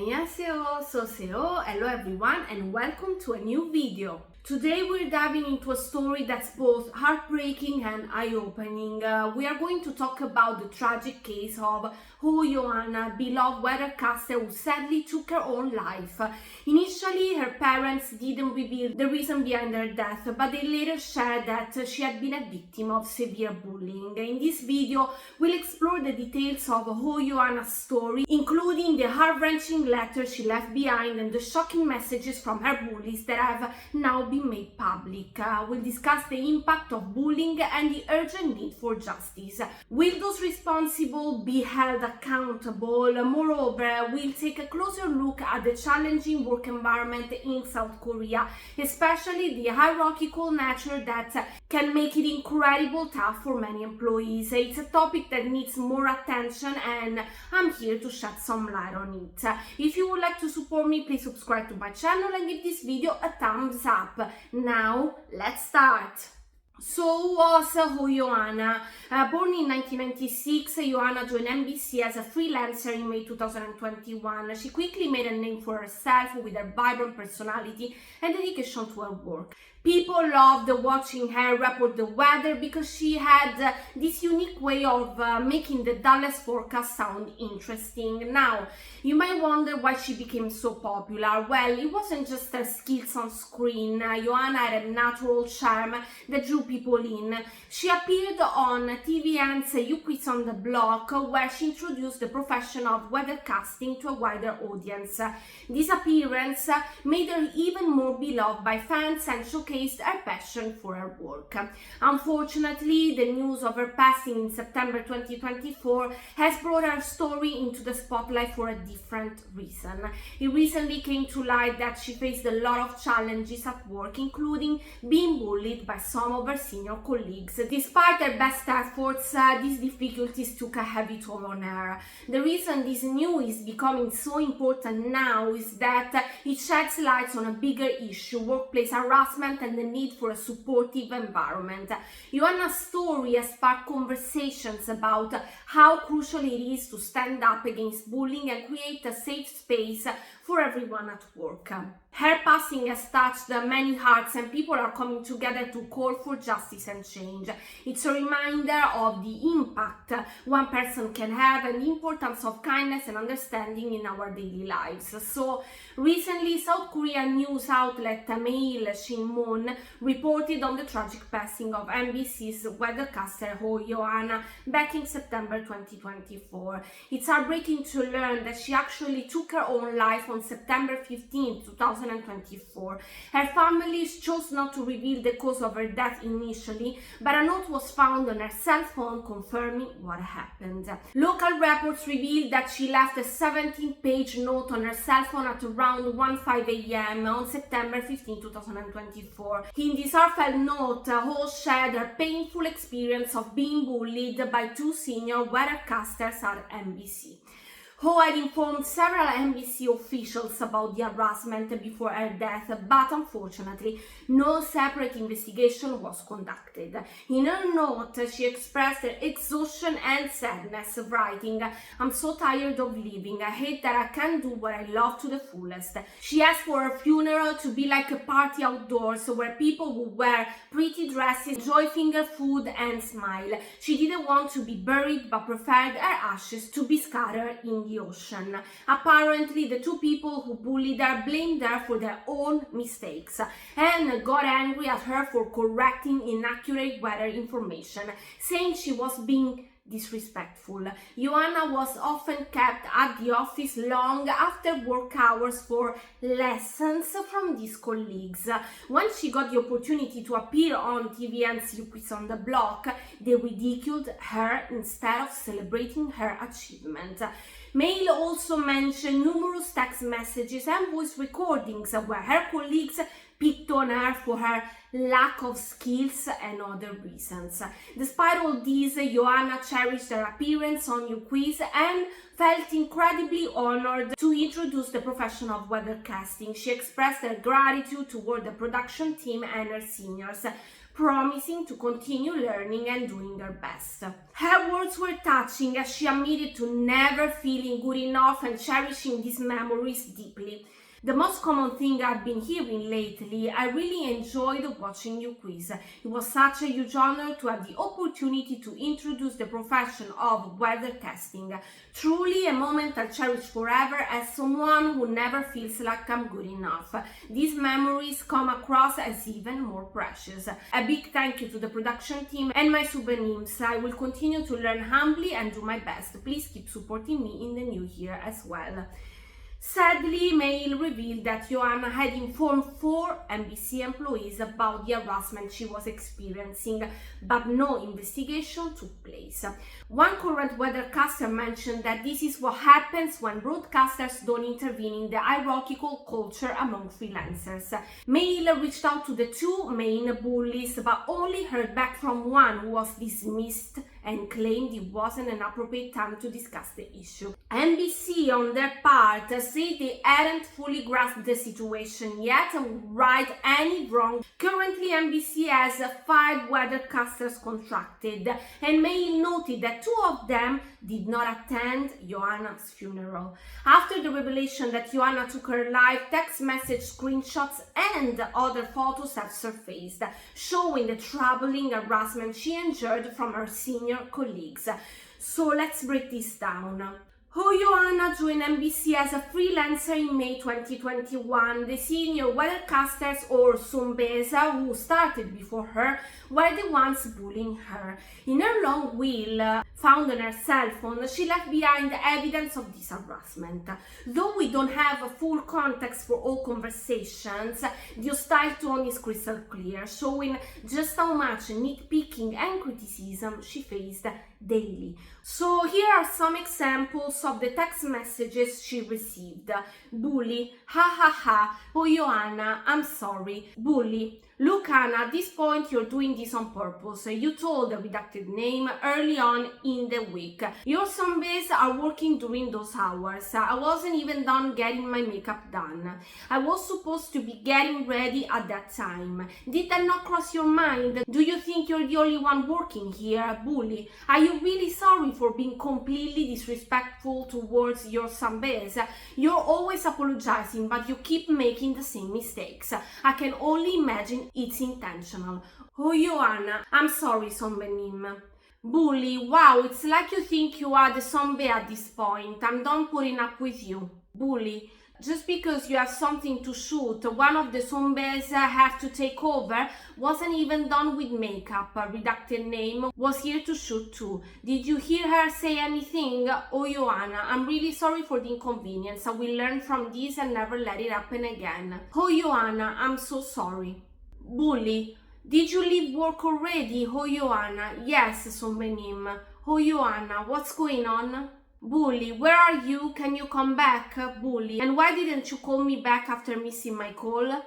Annyeonghaseyo, Soseo, hello everyone and welcome to a new video. Today we're diving into a story that's both heartbreaking and eye-opening. We are going to talk about the tragic case of Oh Yoanna, beloved weathercaster who sadly took her own life. Initially, her parents didn't reveal the reason behind her death, but they later shared that she had been a victim of severe bullying. In this video, we'll explore the details of Oh Yoanna's story, including the heart-wrenching letter she left behind and the shocking messages from her bullies that have now been made public. We'll discuss the impact of bullying and the urgent need for justice. Will those responsible be held accountable? Moreover, we'll take a closer look at the challenging work environment in South Korea, especially the hierarchical nature that can make it incredibly tough for many employees. It's a topic that needs more attention and I'm here to shed some light on it. If you would like to support me, please subscribe to my channel and give this video a thumbs up. Now, let's start. So who was Oh Yoanna? Born in 1996, Yoanna joined NBC as a freelancer in May 2021. She quickly made a name for herself with her vibrant personality and dedication to her work. People loved watching her report the weather because she had this unique way of making the dullest forecast sound interesting. Now, you might wonder why she became so popular. Well, it wasn't just her skills on screen. Yoanna had a natural charm that drew people in. She appeared on TVN's You Quiz on the Block, where she introduced the profession of weathercasting to a wider audience. This appearance made her even more beloved by fans and showcased her passion for her work. Unfortunately, the news of her passing in September 2024 has brought her story into the spotlight for a different reason. It recently came to light that she faced a lot of challenges at work, including being bullied by some of her senior colleagues. Despite her best efforts, these difficulties took a heavy toll on her. The reason this news is becoming so important now is that it sheds light on a bigger issue: workplace harassment and the need for a supportive environment. Yoanna's story has sparked conversations about how crucial it is to stand up against bullying and create a safe space for everyone at work. Her passing has touched many hearts and people are coming together to call for justice and change. It's a reminder of the impact one person can have and the importance of kindness and understanding in our daily lives. So recently, South Korean news outlet Mail Shinmun reported on the tragic passing of NBC's weathercaster Oh Yoanna back in September 2024. It's heartbreaking to learn that she actually took her own life on September 15, 2024. Her family chose not to reveal the cause of her death initially, but a note was found on her cell phone confirming what happened. Local reports revealed that she left a 17-page note on her cell phone at around 1:05 a.m. on September 15, 2024. In this heartfelt note, Oh shared her painful experience of being bullied by two senior weathercasters at NBC. Oh had informed several NBC officials about the harassment before her death, but unfortunately, no separate investigation was conducted. In her note, she expressed her exhaustion and sadness, writing, "I'm so tired of living. I hate that I can't do what I love to the fullest." She asked for her funeral to be like a party outdoors where people would wear pretty dresses, enjoy finger food, and smile. She didn't want to be buried, but preferred her ashes to be scattered in the ocean. Apparently, the two people who bullied her blamed her for their own mistakes and got angry at her for correcting inaccurate weather information, saying she was being disrespectful. Yoanna was often kept at the office long after work hours for lessons from these colleagues. When she got the opportunity to appear on TVN's You Quiz on the Block, they ridiculed her instead of celebrating her achievement. Mail also mentioned numerous text messages and voice recordings where her colleagues picked on her for her lack of skills and other reasons. Despite all this, Yoanna cherished her appearance on You Quiz and felt incredibly honored to introduce the profession of weathercasting. She expressed her gratitude toward the production team and her seniors, promising to continue learning and doing her best. Her words were touching as she admitted to never feeling good enough and cherishing these memories deeply. The most common thing I've been hearing lately, I really enjoyed watching your quiz. It was such a huge honor to have the opportunity to introduce the profession of weathercasting. Truly a moment I'll cherish forever as someone who never feels like I'm good enough. These memories come across as even more precious. A big thank you to the production team and my pseudonyms. I will continue to learn humbly and do my best. Please keep supporting me in the new year as well. Sadly, mail revealed that Yoanna had informed 4 NBC employees about the harassment she was experiencing, but no investigation took place. One current weathercaster mentioned that this is what happens when broadcasters don't intervene in the hierarchical culture among freelancers. Mail reached out to the 2 main bullies, but only heard back from one who was dismissed and claimed it wasn't an appropriate time to discuss the issue. NBC, on their part, said they hadn't fully grasped the situation yet and would right any wrong. Currently, NBC has 5 weathercasters contracted, and Mail noted that 2 of them did not attend Yoanna's funeral. After the revelation that Yoanna took her life, text message screenshots and other photos have surfaced, showing the troubling harassment she endured from her senior colleagues. So let's break this down. Oh Yoanna joined NBC as a freelancer in May 2021. The senior weathercasters, or Sombesa, who started before her, were the ones bullying her. In her long will found on her cell phone, she left behind evidence of this harassment. Though we don't have a full context for all conversations, the hostile tone is crystal clear, showing just how much nitpicking and criticism she faced daily. So here are some examples of the text messages she received. Bully, ha ha ha, oh Yoanna, I'm sorry. Bully, look Anna, at this point you're doing this on purpose. You told the redacted name early on in the week. Your zombies are working during those hours. I wasn't even done getting my makeup done. I was supposed to be getting ready at that time. Did that not cross your mind? Do you think you're the only one working here? Bully, are you really sorry for being completely disrespectful towards your zombies? You're always apologizing, but you keep making the same mistakes. I can only imagine it's intentional. Oh Yoanna, I'm sorry, Sombenim. Bully, wow, it's like you think you are the zombie at this point. I'm done putting up with you. Bully, just because you have something to shoot, one of the zombies have to take over, wasn't even done with makeup. Redacted name was here to shoot too. Did you hear her say anything? Oh Yoanna, I'm really sorry for the inconvenience. I will learn from this and never let it happen again. Oh Yoanna, I'm so sorry. Bully, did you leave work already? Oh Yoanna, yes, Sombenim. Oh Yoanna, what's going on? Bully, where are you? Can you come back? Bully, and why didn't you call me back after missing my call?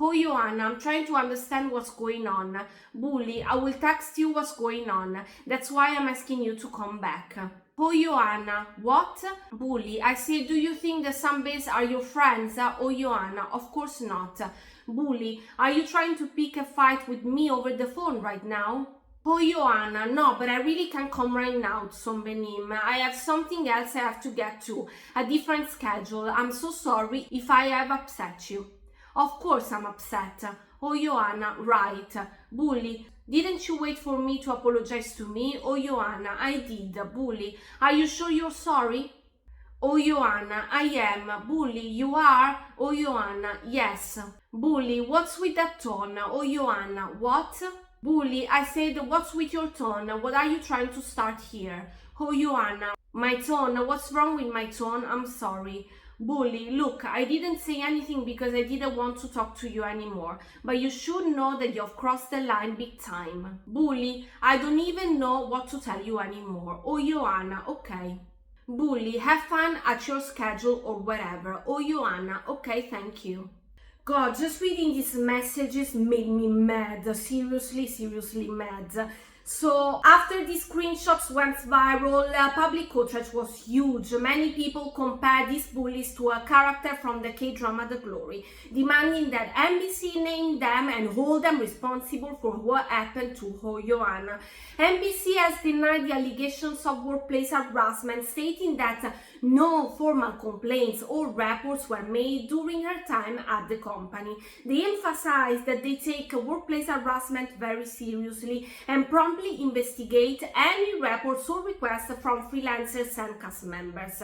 Oh Yoanna, I'm trying to understand what's going on. Bully, I will text you what's going on. That's why I'm asking you to come back. Oh Yoanna, what? Bully, I say, do you think the zombies are your friends? Oh Yoanna, of course not. Bully, are you trying to pick a fight with me over the phone right now? Oh Yoanna, no, but I really can't come right now, Sombenim. I have something else I have to get to, a different schedule. I'm so sorry if I have upset you. Of course I'm upset. Oh Yoanna, right. Bully, didn't you wait for me to apologize to me? Oh Yoanna, I did. Bully, are you sure you're sorry? Oh Yoanna, I am. Bully, you are? Oh Yoanna, yes. Bully, what's with that tone? Oh Yoanna, what? Bully, I said, what's with your tone? What are you trying to start here? Oh Yoanna, my tone? What's wrong with my tone? I'm sorry. Bully, look, I didn't say anything because I didn't want to talk to you anymore, but you should know that you've crossed the line big time. Bully, I don't even know what to tell you anymore. Oh Yoanna, okay. Bully, have fun at your schedule or wherever. Oh Yoanna, okay, thank you. God, just reading these messages made me mad. Seriously mad. So after these screenshots went viral, public outrage was huge. Many people compared these bullies to a character from the K-drama The Glory, demanding that NBC name them and hold them responsible for what happened to Oh Yoanna. NBC has denied the allegations of workplace harassment, stating that no formal complaints or reports were made during her time at the company. They emphasized that they take workplace harassment very seriously and promptly investigate any reports or requests from freelancers and cast members.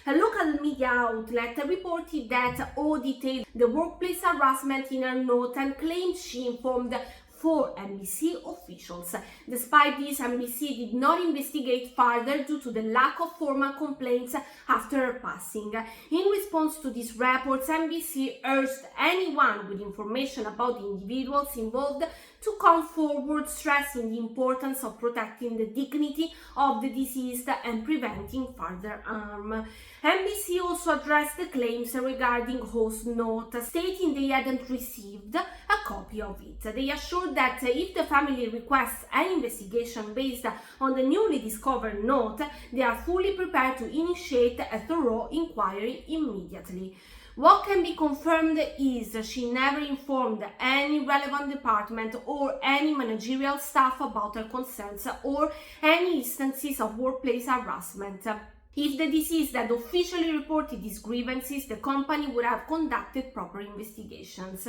A local media outlet reported that O detailed the workplace harassment in her note and claimed she informed 4 NBC officials. Despite this, NBC did not investigate further due to the lack of formal complaints after her passing. In response to these reports, NBC urged anyone with information about the individuals involved to come forward, stressing the importance of protecting the dignity of the deceased and preventing further harm. NBC also addressed the claims regarding Ho's note, stating they hadn't received a copy of it. They assured that if the family requests an investigation based on the newly discovered note, they are fully prepared to initiate a thorough inquiry immediately. What can be confirmed is she never informed any relevant department or any managerial staff about her concerns or any instances of workplace harassment. If the deceased had officially reported these grievances, the company would have conducted proper investigations.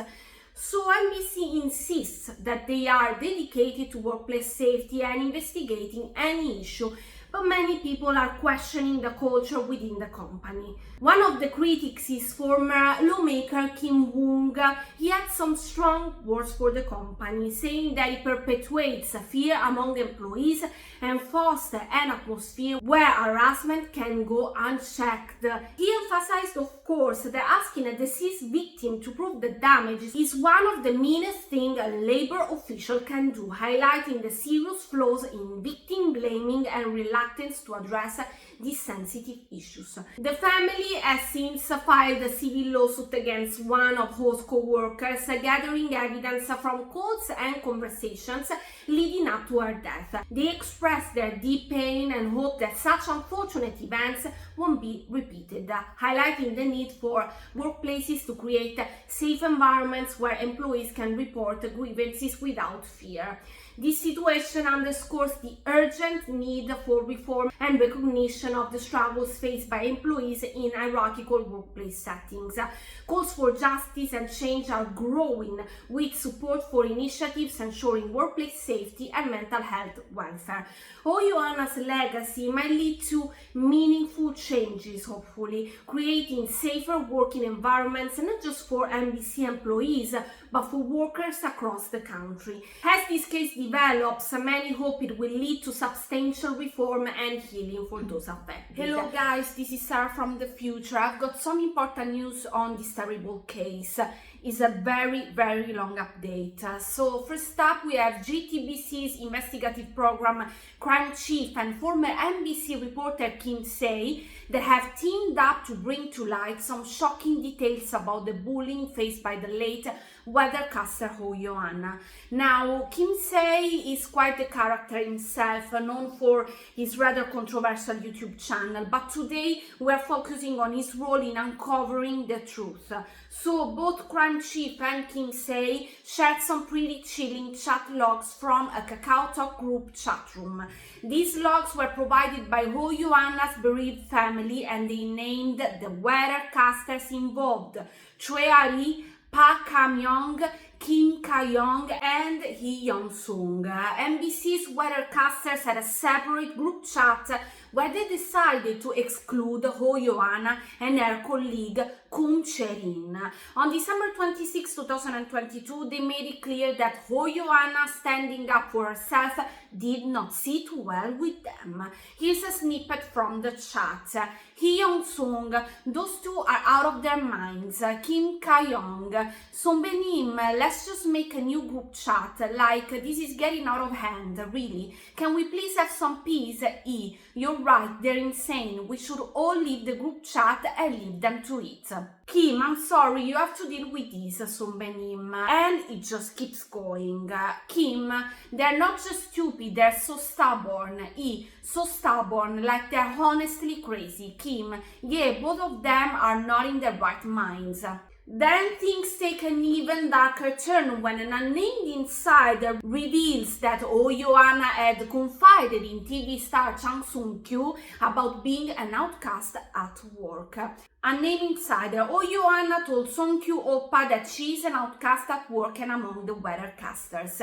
So NBC insists that they are dedicated to workplace safety and investigating any issue, but many people are questioning the culture within the company. One of the critics is former lawmaker Kim Woong. He had some strong words for the company, saying that it perpetuates fear among employees and fosters an atmosphere where harassment can go unchecked. He emphasized, of course, that asking a deceased victim to prove the damage is one of the meanest things a labor official can do, highlighting the serious flaws in victim blaming and reluctance to address these sensitive issues. The family has since filed a civil lawsuit against one of Ho's co-workers, gathering evidence from calls and conversations leading up to her death. They expressed their deep pain and hope that such unfortunate events won't be repeated, highlighting the need for workplaces to create safe environments where employees can report grievances without fear. This situation underscores the urgent need for reform and recognition of the struggles faced by employees in hierarchical workplace settings. Calls for justice and change are growing, with support for initiatives ensuring workplace safety and mental health welfare. Oh Yoanna's legacy might lead to meaningful changes, hopefully, creating safer working environments not just for NBC employees, but for workers across the country. As this case develops, many hope it will lead to substantial reform and healing for those affected. Hello guys, this is Sarah from the future. I've got some important news on this terrible case. It's a very long update. So first up, we have JTBC's investigative program crime chief and former NBC reporter Kim Se that have teamed up to bring to light some shocking details about the bullying faced by the late weathercaster Oh Yoanna. Now, Kim Se is quite the character himself, known for his rather controversial YouTube channel, but today we are focusing on his role in uncovering the truth. So both crime chief and Kim Se shared some pretty chilling chat logs from a Kakao Talk group chat room. These logs were provided by Oh Yoanna's bereaved family, and they named the weathercasters involved: Choi Ari, Park Kam-young, Kim Ka-young, and Hee Young-sung. NBC's weathercasters had a separate group chat where they decided to exclude Oh Yoanna and her colleague Kun Cherin. On December 26, 2022, they made it clear that Oh Yoanna, standing up for herself, did not sit well with them. Here's a snippet from the chat. Hee Young-sung, those two are out of their minds. Kim Ka-young, Son Benim, let's just make a new group chat, like this is getting out of hand, really. Can we please have some peace? E, you're right, they're insane. We should all leave the group chat and leave them to it. Kim, I'm sorry, you have to deal with this, Sumbenim. And it just keeps going. Kim, they're not just stupid, they're so stubborn. E, so stubborn, like they're honestly crazy. Kim, yeah, both of them are not in their right minds. Then things take an even darker turn when an unnamed insider reveals that Oh Yoanna had confided in TV star Chang Sung-kyu about being an outcast at work. Unnamed insider Oh Yoanna told Sung-kyu Oppa that she's an outcast at work and among the weathercasters.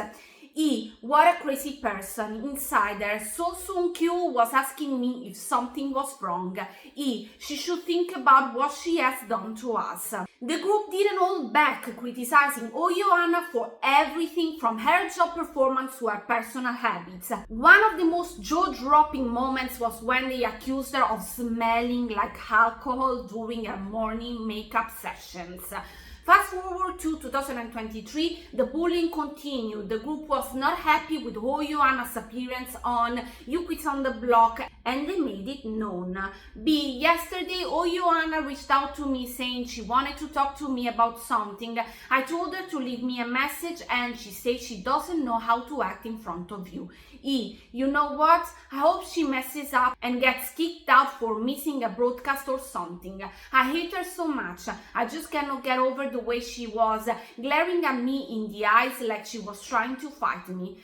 E, what a crazy person. Insider, so Sung-kyu was asking me if something was wrong. E, she should think about what she has done to us. The group didn't hold back, criticizing Oh Yoanna for everything from her job performance to her personal habits. One of the most jaw-dropping moments was when they accused her of smelling like alcohol during her morning makeup sessions. Fast forward to 2023, the bullying continued. The group was not happy with Oh Yoanna's appearance on You Quit on the Block, and they made it known. B, yesterday Oh Yoanna reached out to me saying she wanted to talk to me about something. I told her to leave me a message and she said she doesn't know how to act in front of you. E, you know what? I hope she messes up and gets kicked out for missing a broadcast or something. I hate her so much. I just cannot get over the way she was glaring at me in the eyes like she was trying to fight me.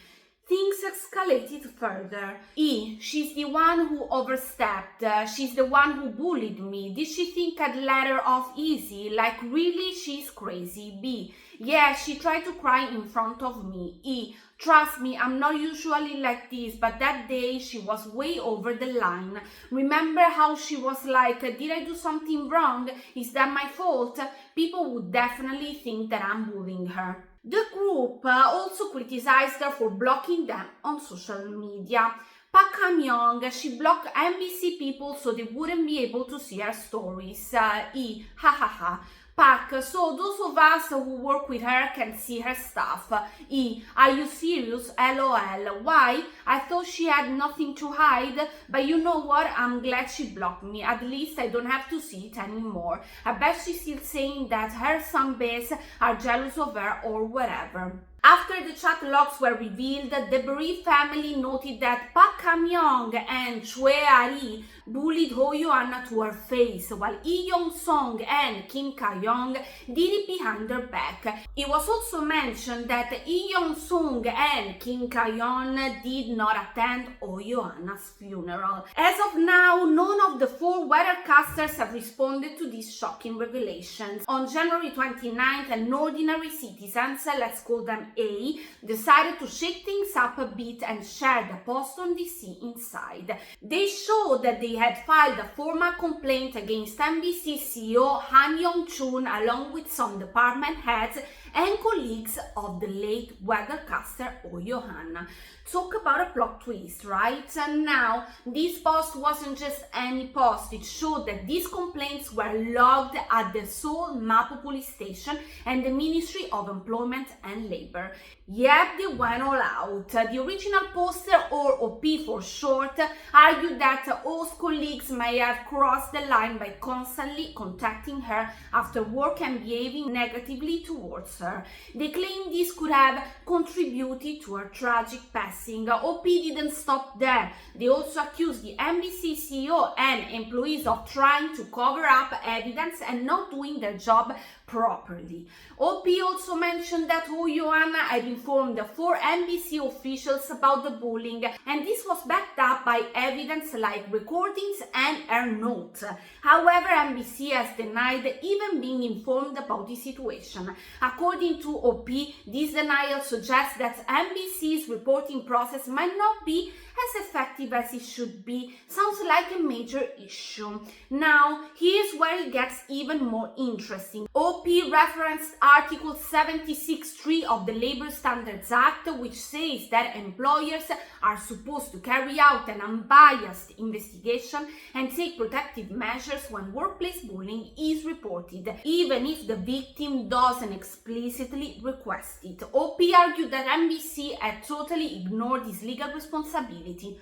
Things escalated further. E, she's the one who overstepped. She's the one who bullied me. Did she think I'd let her off easy? Like, really, she's crazy. B, yeah, she tried to cry in front of me. E, trust me, I'm not usually like this, but that day she was way over the line. Remember how she was like, did I do something wrong? Is that my fault? People would definitely think that I'm bullying her. The group also criticized her for blocking them on social media. Park Ham-young, she blocked NBC people so they wouldn't be able to see her stories. E, ha ha ha. Park, so those of us who work with her can see her stuff. E, are you serious? LOL. Why? I thought she had nothing to hide, but you know what? I'm glad she blocked me. At least I don't have to see it anymore. I bet she's still saying that her sunbaes are jealous of her or whatever. After the chat logs were revealed, the bereaved family noted that Park Ham-young and Choi Ari bullied Oh Yoanna to her face, while Lee Young-sung and Kim Ka-young did it behind her back. It was also mentioned that Lee Young-sung and Kim Ka-young did not attend Oh Yoanna's funeral. As of now, none of the four weathercasters have responded to these shocking revelations. On January 29th, an ordinary citizens, let's call them A, decided to shake things up a bit and share the post on DC Inside. They showed that they had filed a formal complaint against NBC CEO Han Yong-chun along with some department heads and colleagues of the late weathercaster Oh Yoanna. Talk about a plot twist, right? And now, this post wasn't just any post. It showed that these complaints were logged at the Seoul Mapo police station and the Ministry of Employment and Labor. Yep, they went all out. The original poster, or OP for short, argued that Oh's colleagues may have crossed the line by constantly contacting her after work and behaving negatively towards her. They claimed this could have contributed to her tragic passing. OP didn't stop there. They also accused the NBC CEO and employees of trying to cover up evidence and not doing their job properly. OP also mentioned that Oh Yoanna had informed the four NBC officials about the bullying, and this was backed up by evidence like recordings and her notes. However, NBC has denied even being informed about the situation. According to OP, this denial suggests that NBC's reporting process might not be as effective as it should be. Sounds like a major issue. Now, here's where it gets even more interesting. OP OP referenced Article 76(3) of the Labor Standards Act, which says that employers are supposed to carry out an unbiased investigation and take protective measures when workplace bullying is reported, even if the victim doesn't explicitly request it. OP argued that NBC had totally ignored his legal responsibility.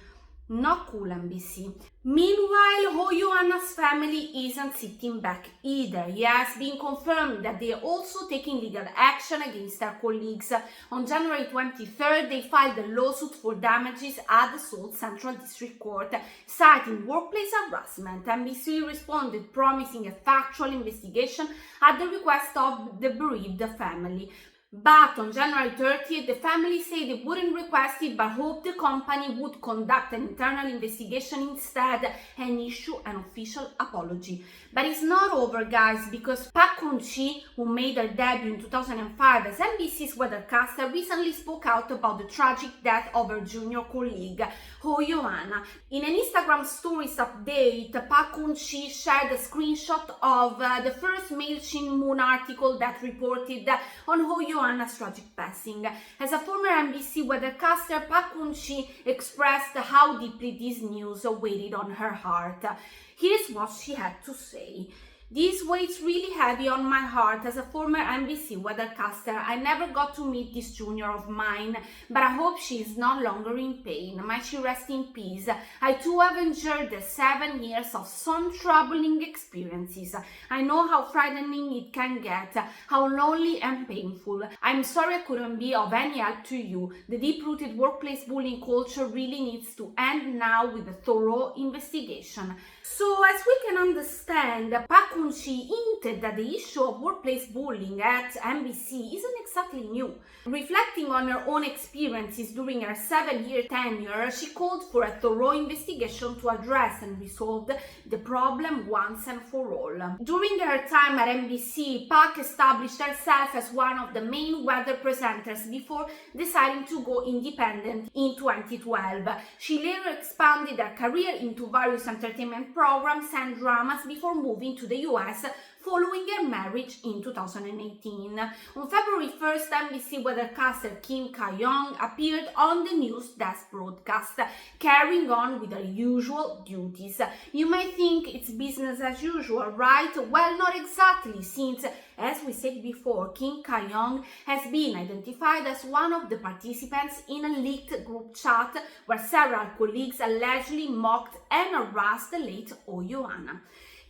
Not cool, NBC. Meanwhile, Oh Yoanna's family isn't sitting back either. It has been confirmed that they are also taking legal action against their colleagues. On January 23rd, they filed a lawsuit for damages at the Seoul Central District Court, citing workplace harassment. NBC responded, promising a factual investigation at the request of the bereaved family. But on January 30th, the family said they wouldn't request it but hoped the company would conduct an internal investigation instead and issue an official apology. But it's not over, guys, because Park Kun-chi, who made her debut in 2005 as NBC's weathercaster, recently spoke out about the tragic death of her junior colleague, Oh Yoanna. In an Instagram stories update, Park Kun-chi shared a screenshot of the first Mail Shin Moon article that reported on Oh Yoanna's tragic passing. As a former NBC weathercaster, Park Kun-chi expressed how deeply this news weighed on her heart. Here's what she had to say. This weighs really heavy on my heart. As a former NBC weathercaster, I never got to meet this junior of mine, but I hope she is no longer in pain. May she rest in peace. I too have endured the 7 years of some troubling experiences. I know how frightening it can get, how lonely and painful. I'm sorry I couldn't be of any help to you. The deep-rooted workplace bullying culture really needs to end now with a thorough investigation. So, as we can understand, Park Kun-chi hinted that the issue of workplace bullying at NBC isn't exactly new. Reflecting on her own experiences during her 7-year tenure, she called for a thorough investigation to address and resolve the problem once and for all. During her time at NBC, Park established herself as one of the main weather presenters before deciding to go independent in 2012. She later expanded her career into various entertainment programs and dramas before moving to the US following her marriage in 2018. On February 1st, NBC weathercaster Kim Ka-young appeared on the news desk broadcast, carrying on with her usual duties. You may think it's business as usual, right? Well, not exactly, since, as we said before, Kim Ka-young has been identified as one of the participants in a leaked group chat where several colleagues allegedly mocked and harassed the late Oh Yoanna.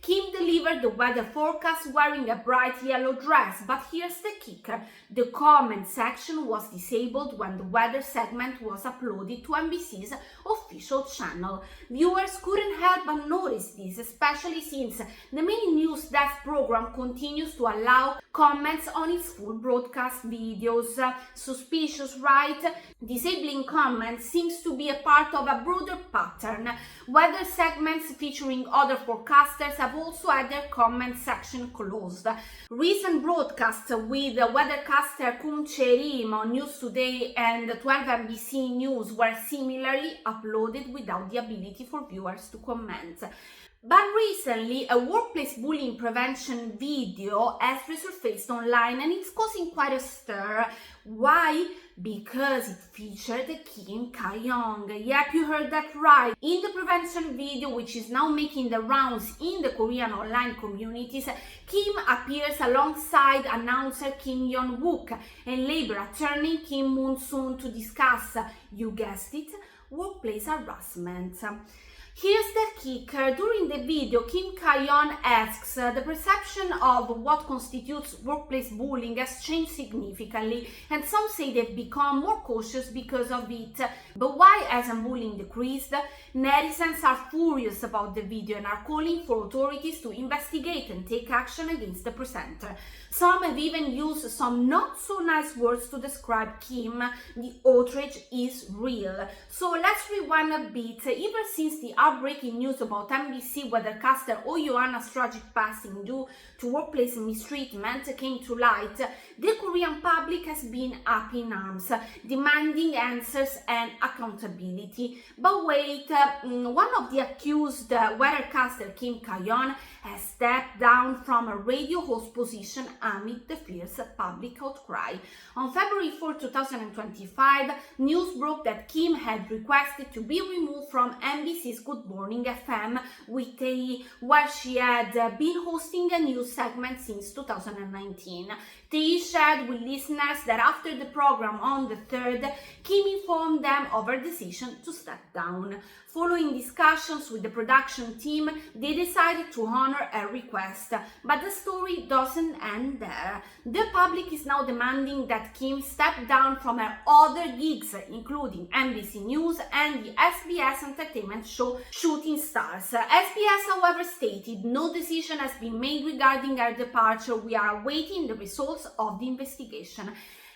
Kim delivered the weather forecast wearing a bright yellow dress, but here's the kicker. The comment section was disabled when the weather segment was uploaded to NBC's official channel. Viewers couldn't help but notice this, especially since the main news desk program continues to allow comments on its full broadcast videos. Suspicious, right? Disabling comments seems to be a part of a broader pattern. Weather segments featuring other forecasters have also had their comment section closed. Recent broadcasts with weathercaster Kun Che-rim on News Today and 12 NBC News were similarly uploaded without the ability for viewers to comment. But recently, a workplace bullying prevention video has resurfaced online and it's causing quite a stir. Why? Because it featured Kim Ka-young. Yep, you heard that right. In the prevention video, which is now making the rounds in the Korean online communities, Kim appears alongside announcer Kim Yeon-wook and labor attorney Kim Moon-soon to discuss, you guessed it, workplace harassment. Here's the kicker. During the video, Kim Ka-young asks, the perception of what constitutes workplace bullying has changed significantly, and some say they've become more cautious because of it. But why hasn't bullying decreased? Netizens are furious about the video and are calling for authorities to investigate and take action against the presenter. Some have even used some not so nice words to describe Kim. The outrage is real. So let's rewind a bit. Ever since the heartbreaking news about NBC weathercaster Oh Yoanna's tragic passing due to workplace mistreatment came to light, the Korean public has been up in arms, demanding answers and accountability. But wait, one of the accused, weathercaster Kim Ka-yeon, has stepped down from a radio host position amid the fierce public outcry. On February 4, 2025, news broke that Kim had requested to be removed from NBC's Good Morning FM weekday, where she had been hosting a news segment since 2019. They shared with listeners that after the program on the 3rd, Kim informed them of her decision to step down. Following discussions with the production team, they decided to honor her request, but the story doesn't end there. The public is now demanding that Kim step down from her other gigs, including NBC News and the SBS entertainment show Shooting Stars. SBS, however, stated no decision has been made regarding her departure. We are awaiting the results of the investigation.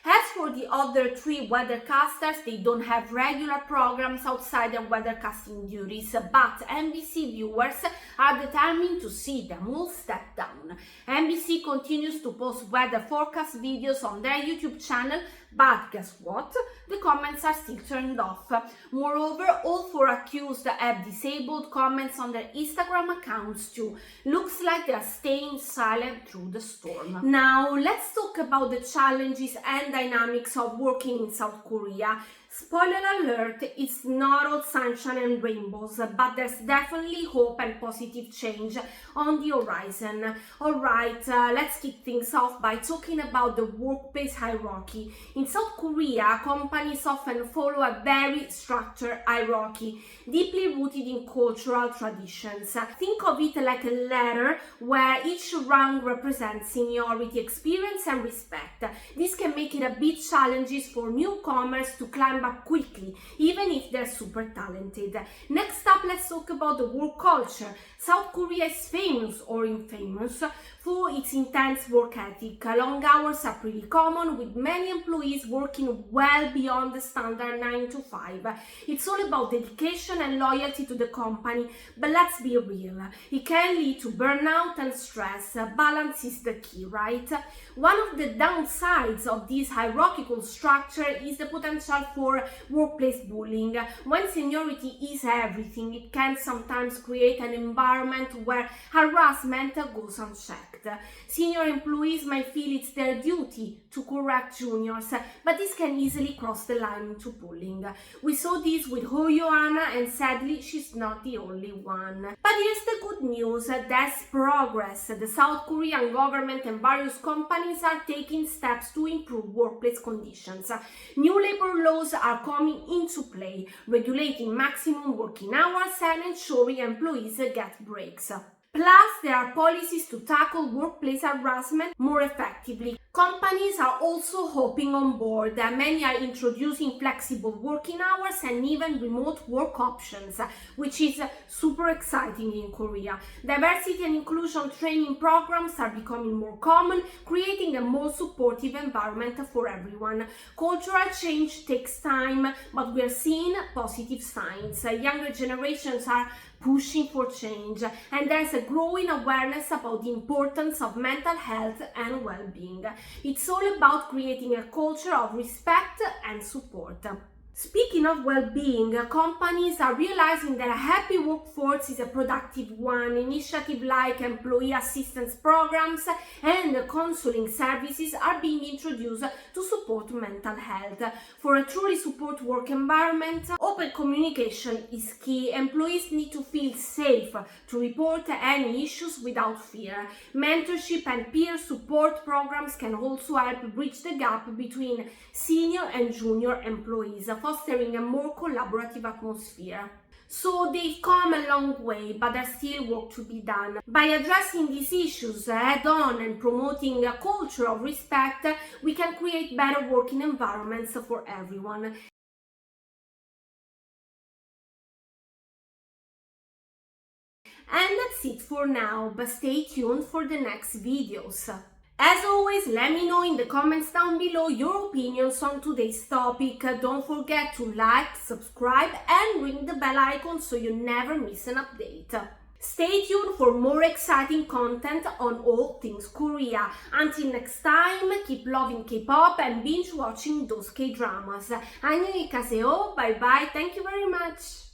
As for the other three weathercasters, they don't have regular programs outside their weathercasting duties, but NBC viewers are determined to see them all step down. NBC continues to post weather forecast videos on their YouTube channel, but guess what? The comments are still turned off. Moreover, all four accused have disabled comments on their Instagram accounts too. Looks like they are staying silent through the storm. Now, let's talk about the challenges and dynamics of working in South Korea. Spoiler alert, it's not all sunshine and rainbows, but there's definitely hope and positive change on the horizon. Alright, let's kick things off by talking about the workplace hierarchy. In South Korea, companies often follow a very structured hierarchy, deeply rooted in cultural traditions. Think of it like a ladder where each rung represents seniority, experience, and respect. This can make it a bit challenging for newcomers to climb up quickly, even if they're super talented. Next up, let's talk about the work culture. South Korea is famous or infamous for its intense work ethic. Long hours are pretty common, with many employees working well beyond the standard 9 to 5. It's all about dedication and loyalty to the company, but let's be real, it can lead to burnout and stress. Balance is the key, right? One of the downsides of this hierarchical structure is the potential for workplace bullying. When seniority is everything, it can sometimes create an environment where harassment goes unchecked. Senior employees might feel it's their duty to correct juniors, but this can easily cross the line into bullying. We saw this with Oh Yoanna, and sadly, she's not the only one. But here's the good news, there's progress. The South Korean government and various companies are taking steps to improve workplace conditions. New labor laws are coming into play, regulating maximum working hours and ensuring employees get breaks. Plus, there are policies to tackle workplace harassment more effectively. Companies are also hopping on board. Many are introducing flexible working hours and even remote work options, which is super exciting in Korea. Diversity and inclusion training programs are becoming more common, creating a more supportive environment for everyone. Cultural change takes time, but we're seeing positive signs. Younger generations are pushing for change, and there's a growing awareness about the importance of mental health and well-being. It's all about creating a culture of respect and support. Speaking of well-being, companies are realizing that a happy workforce is a productive one. Initiatives like employee assistance programs and counseling services are being introduced to support mental health. For a truly support work environment, open communication is key. Employees need to feel safe to report any issues without fear. Mentorship and peer support programs can also help bridge the gap between senior and junior employees, fostering a more collaborative atmosphere. So they've come a long way, but there's still work to be done. By addressing these issues head-on and promoting a culture of respect, we can create better working environments for everyone. And that's it for now, but stay tuned for the next videos. As always, let me know in the comments down below your opinions on today's topic. Don't forget to like, subscribe and ring the bell icon so you never miss an update. Stay tuned for more exciting content on all things Korea. Until next time, keep loving K-pop and binge watching those K-dramas. 안녕히 가세요. Bye bye. Thank you very much.